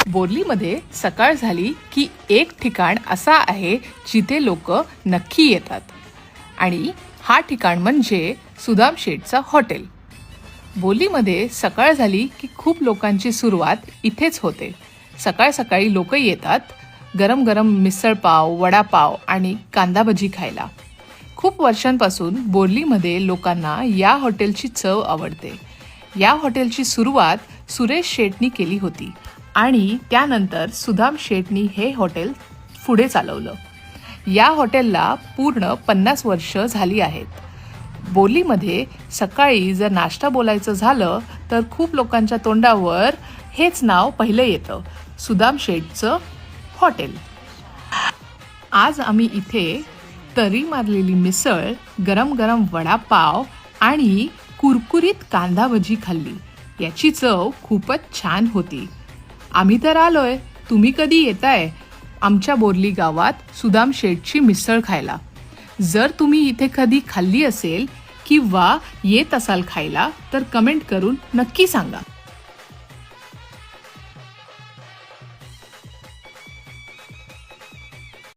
बोरलीमध्ये सकाळ झाली की एक ठिकाण असा आहे जिथे लोक नक्की येतात आणि हा ठिकाण म्हणजे सुदाम शेठचं हॉटेल. बोरलीमध्ये सकाळ झाली की खूप लोकांची सुरुवात इथेच होते. सकाळ सकाळी लोक येतात गरम गरम मिसळपाव, वडापाव आणि कांदा भजी खायला. खूप वर्षांपासून बोरलीमध्ये लोकांना या हॉटेलची चव आवडते. या हॉटेलची सुरुवात सुरेश शेठनी केली होती आणि त्यानंतर सुदाम शेठनी हे हॉटेल पुढे चालवलं. या हॉटेलला पूर्ण 50 वर्ष झाली आहेत. बोरलीमध्ये सकाळी जर नाश्ता बोलायचं झालं तर खूप लोकांच्या तोंडावर हेच नाव पहिलं येतं, सुदाम शेठचं हॉटेल. आज आम्ही इथे तरी मारलेली मिसळ, गरम गरम वडापाव आणि कुरकुरीत कांदा भजी खाल्ली. याची चव खूपच छान होती. आम्ही तर आलोय, तुम्ही कधी येताय आमच्या बोरली गावात सुदाम शेठची मिसळ खायला? जर तुम्ही इथे कधी खाल्ली असेल किंवा येत असाल खायला तर कमेंट करून नक्की सांगा.